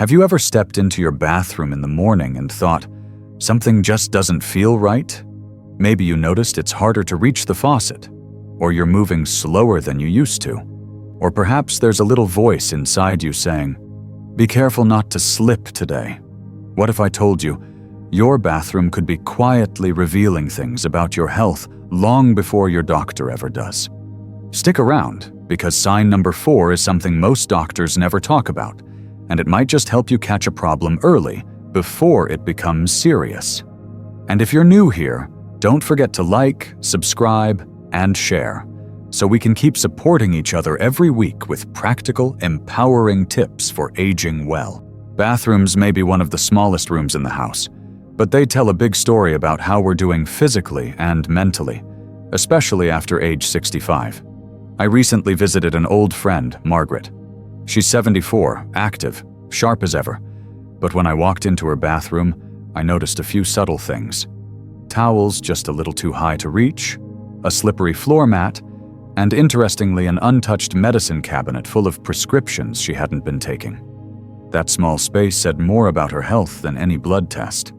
Have you ever stepped into your bathroom in the morning and thought, something just doesn't feel right? Maybe you noticed it's harder to reach the faucet, or you're moving slower than you used to. Or perhaps there's a little voice inside you saying, be careful not to slip today. What if I told you, your bathroom could be quietly revealing things about your health long before your doctor ever does? Stick around, because sign number 4 is something most doctors never talk about, and it might just help you catch a problem early, before it becomes serious. And if you're new here, don't forget to like, subscribe, and share, so we can keep supporting each other every week with practical, empowering tips for aging well. Bathrooms may be one of the smallest rooms in the house, but they tell a big story about how we're doing physically and mentally, especially after age 65. I recently visited an old friend, Margaret. She's 74, active, sharp as ever. But when I walked into her bathroom, I noticed a few subtle things. Towels just a little too high to reach, a slippery floor mat, and interestingly, an untouched medicine cabinet full of prescriptions she hadn't been taking. That small space said more about her health than any blood test.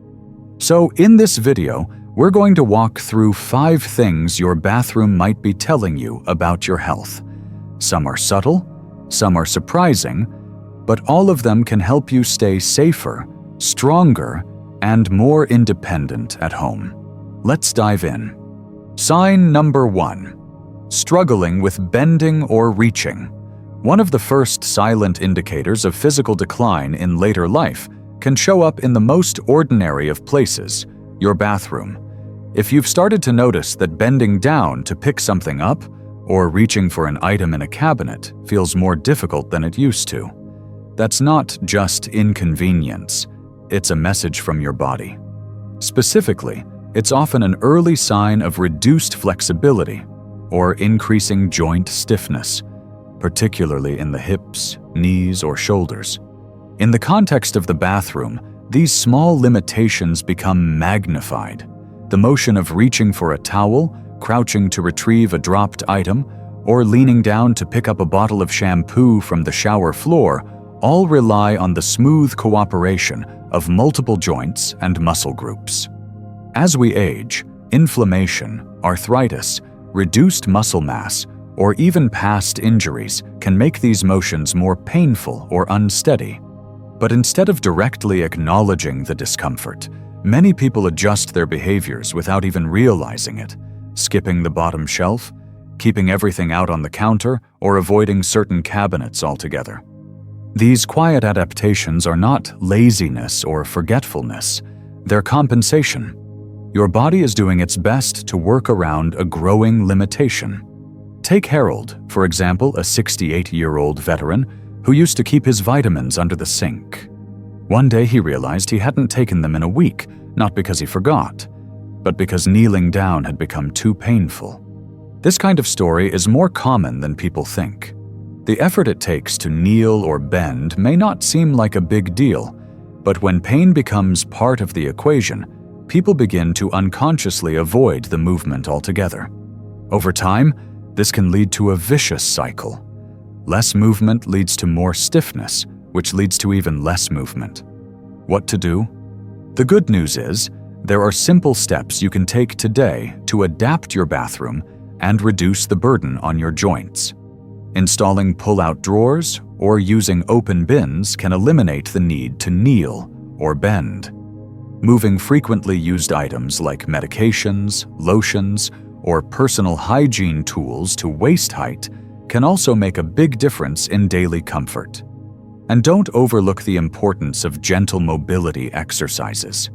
So in this video, we're going to walk through 5 things your bathroom might be telling you about your health. Some are subtle, some are surprising, but all of them can help you stay safer, stronger, and more independent at home. Let's dive in. Sign number 1. Struggling with bending or reaching. One of the first silent indicators of physical decline in later life can show up in the most ordinary of places, your bathroom. If you've started to notice that bending down to pick something up or reaching for an item in a cabinet feels more difficult than it used to, that's not just inconvenience, it's a message from your body. Specifically, it's often an early sign of reduced flexibility or increasing joint stiffness, particularly in the hips, knees, or shoulders. In the context of the bathroom, these small limitations become magnified. The motion of reaching for a towel, crouching to retrieve a dropped item, or leaning down to pick up a bottle of shampoo from the shower floor all rely on the smooth cooperation of multiple joints and muscle groups. As we age, inflammation, arthritis, reduced muscle mass, or even past injuries can make these motions more painful or unsteady. But instead of directly acknowledging the discomfort, many people adjust their behaviors without even realizing it, skipping the bottom shelf, keeping everything out on the counter, or avoiding certain cabinets altogether. These quiet adaptations are not laziness or forgetfulness, they're compensation. Your body is doing its best to work around a growing limitation. Take Harold, for example, a 68-year-old veteran who used to keep his vitamins under the sink. One day he realized he hadn't taken them in a week, not because he forgot, but because kneeling down had become too painful. This kind of story is more common than people think. The effort it takes to kneel or bend may not seem like a big deal, but when pain becomes part of the equation, people begin to unconsciously avoid the movement altogether. Over time, this can lead to a vicious cycle. Less movement leads to more stiffness, which leads to even less movement. What to do? The good news is, there are simple steps you can take today to adapt your bathroom and reduce the burden on your joints. Installing pull-out drawers or using open bins can eliminate the need to kneel or bend. Moving frequently used items like medications, lotions, or personal hygiene tools to waist height can also make a big difference in daily comfort. And don't overlook the importance of gentle mobility exercises.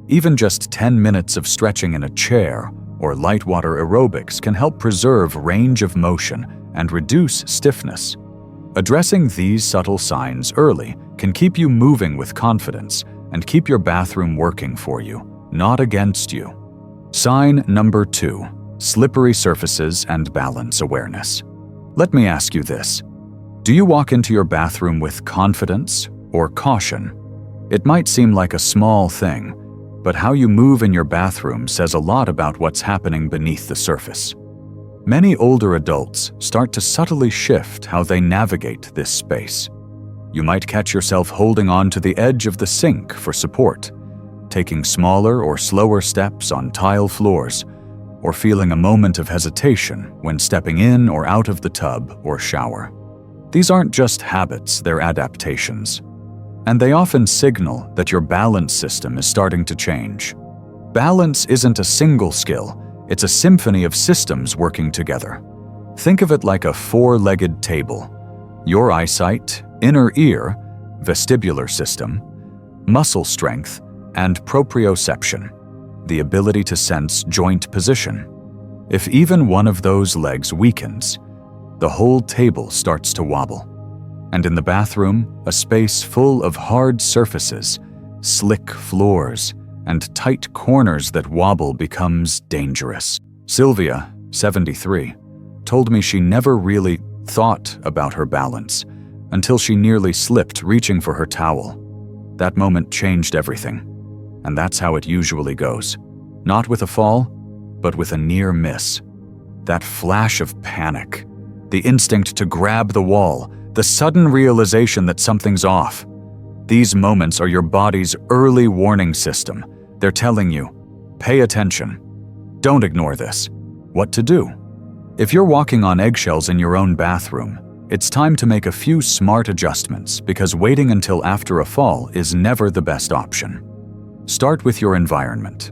Even just 10 minutes of stretching in a chair or light water aerobics can help preserve range of motion and reduce stiffness. Addressing these subtle signs early can keep you moving with confidence and keep your bathroom working for you, not against you. Sign number 2, slippery surfaces and balance awareness. Let me ask you this. Do you walk into your bathroom with confidence or caution? It might seem like a small thing, but how you move in your bathroom says a lot about what's happening beneath the surface. Many older adults start to subtly shift how they navigate this space. You might catch yourself holding on to the edge of the sink for support, taking smaller or slower steps on tile floors, or feeling a moment of hesitation when stepping in or out of the tub or shower. These aren't just habits, they're adaptations. And they often signal that your balance system is starting to change. Balance isn't a single skill, it's a symphony of systems working together. Think of it like a four-legged table. Your eyesight, inner ear, vestibular system, muscle strength, and proprioception, the ability to sense joint position. If even one of those legs weakens, the whole table starts to wobble. And in the bathroom, a space full of hard surfaces, slick floors, and tight corners that wobble becomes dangerous. Sylvia, 73, told me she never really thought about her balance until she nearly slipped reaching for her towel. That moment changed everything. And that's how it usually goes. Not with a fall, but with a near miss. That flash of panic, the instinct to grab the wall, the sudden realization that something's off. These moments are your body's early warning system. They're telling you, pay attention. Don't ignore this. What to do? If you're walking on eggshells in your own bathroom, it's time to make a few smart adjustments because waiting until after a fall is never the best option. Start with your environment.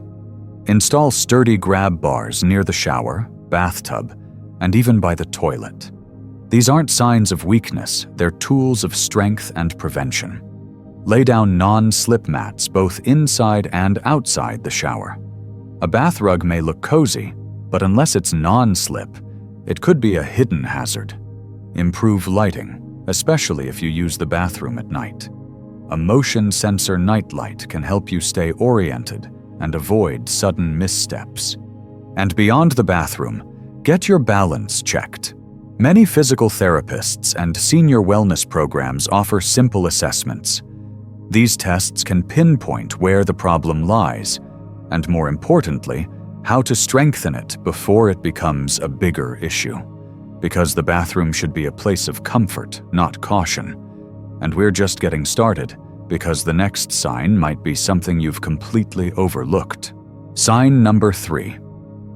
Install sturdy grab bars near the shower, bathtub, and even by the toilet. These aren't signs of weakness, they're tools of strength and prevention. Lay down non-slip mats both inside and outside the shower. A bath rug may look cozy, but unless it's non-slip, it could be a hidden hazard. Improve lighting, especially if you use the bathroom at night. A motion sensor nightlight can help you stay oriented and avoid sudden missteps. And beyond the bathroom, get your balance checked. Many physical therapists and senior wellness programs offer simple assessments. These tests can pinpoint where the problem lies, and more importantly, how to strengthen it before it becomes a bigger issue. Because the bathroom should be a place of comfort, not caution. And we're just getting started, because the next sign might be something you've completely overlooked. Sign number 3.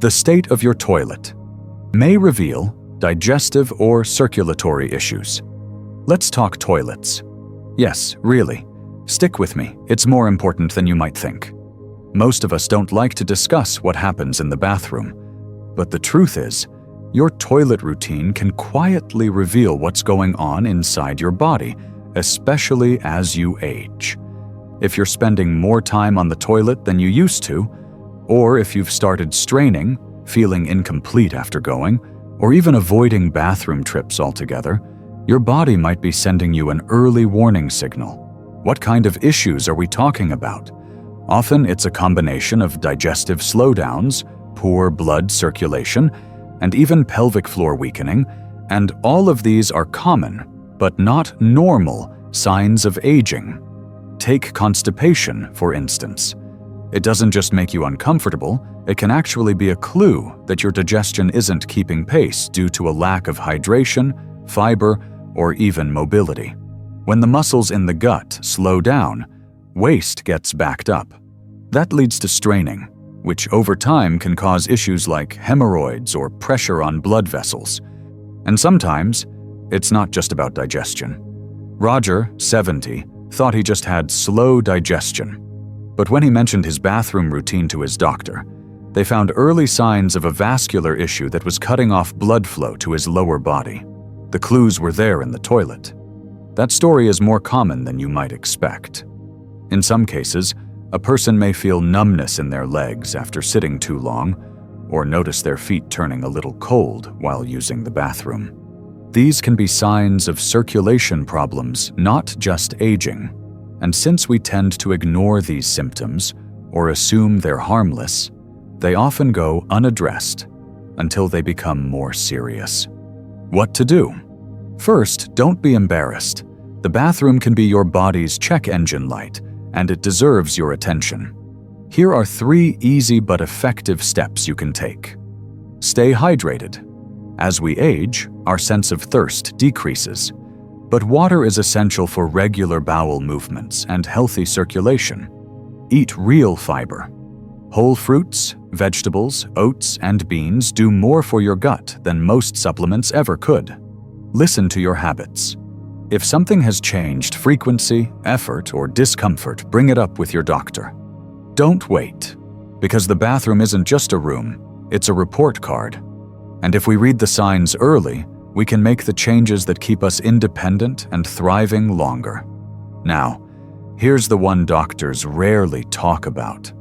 The state of your toilet may reveal digestive or circulatory issues. Let's talk toilets. Yes, really. Stick with me, it's more important than you might think. Most of us don't like to discuss what happens in the bathroom, but the truth is, your toilet routine can quietly reveal what's going on inside your body, especially as you age. If you're spending more time on the toilet than you used to, or if you've started straining, feeling incomplete after going, or even avoiding bathroom trips altogether, your body might be sending you an early warning signal. What kind of issues are we talking about? Often it's a combination of digestive slowdowns, poor blood circulation, and even pelvic floor weakening, and all of these are common, but not normal, signs of aging. Take constipation, for instance. It doesn't just make you uncomfortable, it can actually be a clue that your digestion isn't keeping pace due to a lack of hydration, fiber, or even mobility. When the muscles in the gut slow down, waste gets backed up. That leads to straining, which over time can cause issues like hemorrhoids or pressure on blood vessels. And sometimes, it's not just about digestion. Roger, 70, thought he just had slow digestion. But when he mentioned his bathroom routine to his doctor, they found early signs of a vascular issue that was cutting off blood flow to his lower body. The clues were there in the toilet. That story is more common than you might expect. In some cases, a person may feel numbness in their legs after sitting too long, or notice their feet turning a little cold while using the bathroom. These can be signs of circulation problems, not just aging. And since we tend to ignore these symptoms or assume they're harmless, they often go unaddressed until they become more serious. What to do? First, don't be embarrassed. The bathroom can be your body's check engine light, and it deserves your attention. Here are 3 easy but effective steps you can take. Stay hydrated. As we age, our sense of thirst decreases. But water is essential for regular bowel movements and healthy circulation. Eat real fiber. Whole fruits, vegetables, oats, and beans do more for your gut than most supplements ever could. Listen to your habits. If something has changed, frequency, effort, or discomfort, bring it up with your doctor. Don't wait, because the bathroom isn't just a room, it's a report card. And if we read the signs early, we can make the changes that keep us independent and thriving longer. Now, here's the one doctors rarely talk about,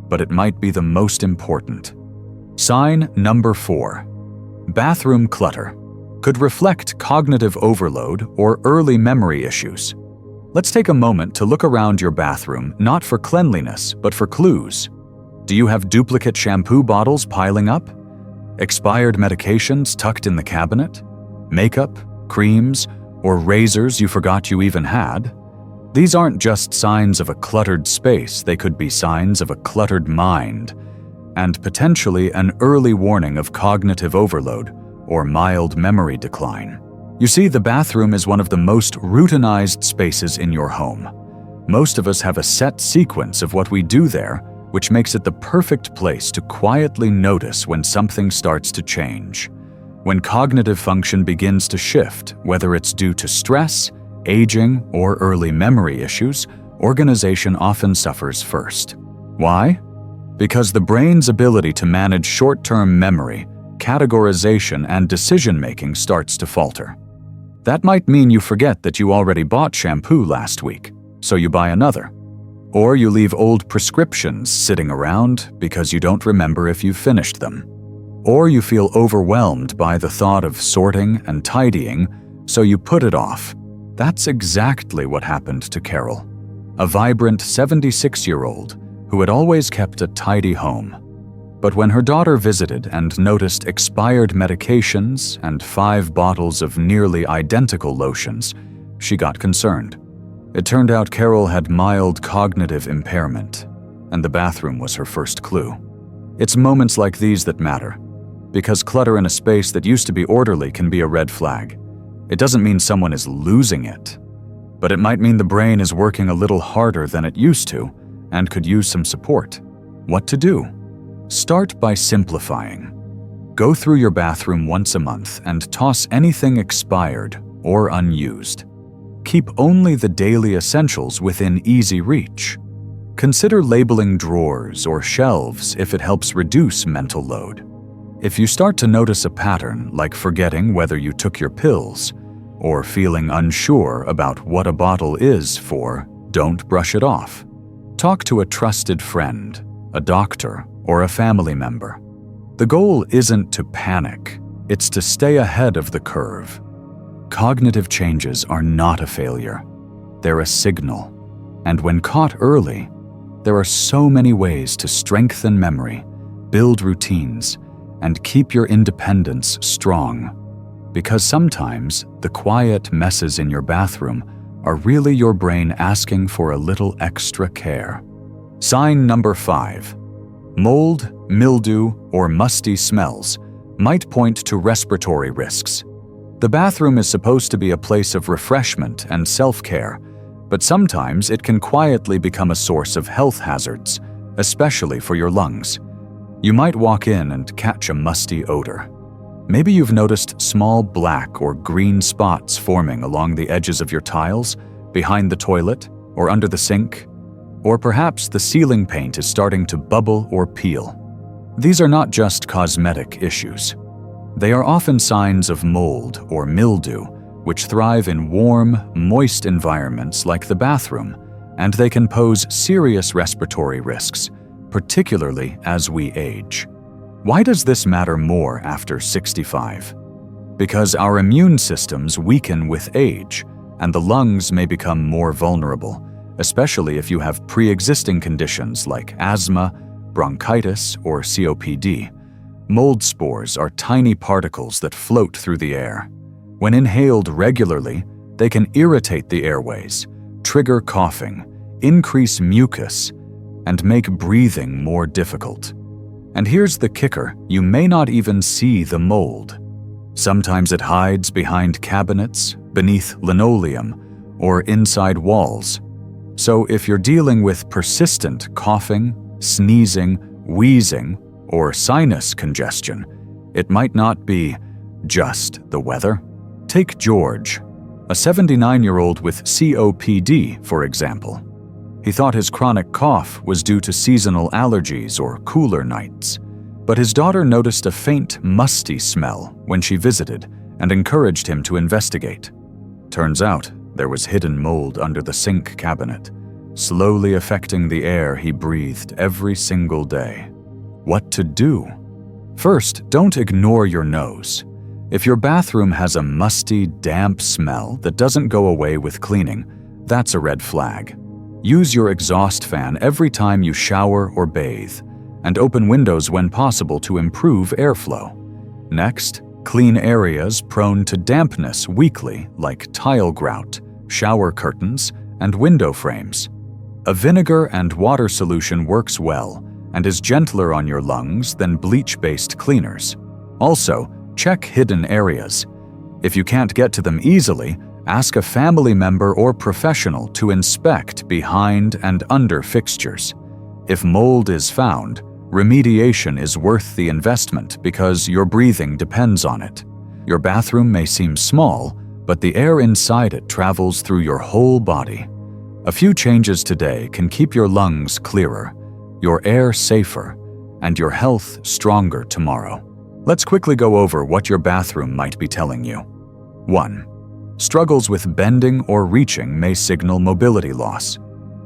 but it might be the most important. Sign number 4. Bathroom clutter could reflect cognitive overload or early memory issues. Let's take a moment to look around your bathroom, not for cleanliness, but for clues. Do you have duplicate shampoo bottles piling up? Expired medications tucked in the cabinet? Makeup, creams, or razors you forgot you even had? These aren't just signs of a cluttered space, they could be signs of a cluttered mind, and potentially an early warning of cognitive overload or mild memory decline. You see, the bathroom is one of the most routinized spaces in your home. Most of us have a set sequence of what we do there, which makes it the perfect place to quietly notice when something starts to change. When cognitive function begins to shift, whether it's due to stress, aging, or early memory issues, organization often suffers first. Why? Because the brain's ability to manage short-term memory, categorization, and decision-making starts to falter. That might mean you forget that you already bought shampoo last week, so you buy another. Or you leave old prescriptions sitting around because you don't remember if you've finished them. Or you feel overwhelmed by the thought of sorting and tidying, so you put it off. That's exactly what happened to Carol, a vibrant 76-year-old who had always kept a tidy home. But when her daughter visited and noticed expired medications and 5 bottles of nearly identical lotions, she got concerned. It turned out Carol had mild cognitive impairment, and the bathroom was her first clue. It's moments like these that matter, because clutter in a space that used to be orderly can be a red flag. It doesn't mean someone is losing it, but it might mean the brain is working a little harder than it used to and could use some support. What to do? Start by simplifying. Go through your bathroom once a month and toss anything expired or unused. Keep only the daily essentials within easy reach. Consider labeling drawers or shelves if it helps reduce mental load. If you start to notice a pattern, like forgetting whether you took your pills, or feeling unsure about what a bottle is for, don't brush it off. Talk to a trusted friend, a doctor, or a family member. The goal isn't to panic, it's to stay ahead of the curve. Cognitive changes are not a failure. They're a signal. And when caught early, there are so many ways to strengthen memory, build routines, and keep your independence strong. Because sometimes the quiet messes in your bathroom are really your brain asking for a little extra care. Sign number 5. Mold, mildew, or musty smells might point to respiratory risks. The bathroom is supposed to be a place of refreshment and self-care, but sometimes it can quietly become a source of health hazards, especially for your lungs. You might walk in and catch a musty odor. Maybe you've noticed small black or green spots forming along the edges of your tiles, behind the toilet, or under the sink. Or perhaps the ceiling paint is starting to bubble or peel. These are not just cosmetic issues. They are often signs of mold or mildew, which thrive in warm, moist environments like the bathroom, and they can pose serious respiratory risks, particularly as we age. Why does this matter more after 65? Because our immune systems weaken with age, and the lungs may become more vulnerable, especially if you have pre-existing conditions like asthma, bronchitis, or COPD. Mold spores are tiny particles that float through the air. When inhaled regularly, they can irritate the airways, trigger coughing, increase mucus, and make breathing more difficult. And here's the kicker: you may not even see the mold. Sometimes it hides behind cabinets, beneath linoleum, or inside walls. So if you're dealing with persistent coughing, sneezing, wheezing, or sinus congestion, it might not be just the weather. Take George, a 79-year-old with COPD, for example. He thought his chronic cough was due to seasonal allergies or cooler nights, but his daughter noticed a faint, musty smell when she visited and encouraged him to investigate. Turns out there was hidden mold under the sink cabinet, slowly affecting the air he breathed every single day. What to do? First, don't ignore your nose. If your bathroom has a musty, damp smell that doesn't go away with cleaning, that's a red flag. Use your exhaust fan every time you shower or bathe, and open windows when possible to improve airflow. Next, clean areas prone to dampness weekly, like tile grout, shower curtains, and window frames. A vinegar and water solution works well and is gentler on your lungs than bleach-based cleaners. Also, check hidden areas. If you can't get to them easily, ask a family member or professional to inspect behind and under fixtures. If mold is found, remediation is worth the investment because your breathing depends on it. Your bathroom may seem small, but the air inside it travels through your whole body. A few changes today can keep your lungs clearer, your air safer, and your health stronger tomorrow. Let's quickly go over what your bathroom might be telling you. 1. Struggles with bending or reaching may signal mobility loss.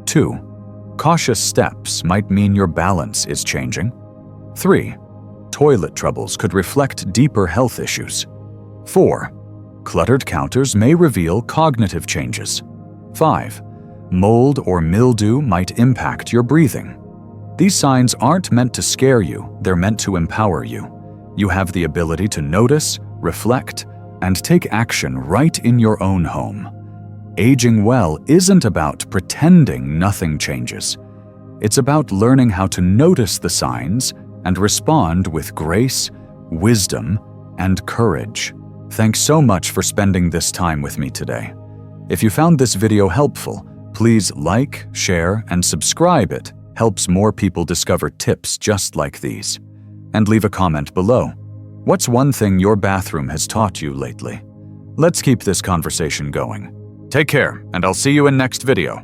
2. Cautious steps might mean your balance is changing. 3. Toilet troubles could reflect deeper health issues. 4. Cluttered counters may reveal cognitive changes. 5. Mold or mildew might impact your breathing. These signs aren't meant to scare you, they're meant to empower you. You have the ability to notice, reflect, and take action right in your own home. Aging well isn't about pretending nothing changes. It's about learning how to notice the signs and respond with grace, wisdom, and courage. Thanks so much for spending this time with me today. If you found this video helpful, please like, share, and subscribe. It helps more people discover tips just like these. And leave a comment below. What's one thing your bathroom has taught you lately? Let's keep this conversation going. Take care, and I'll see you in next video.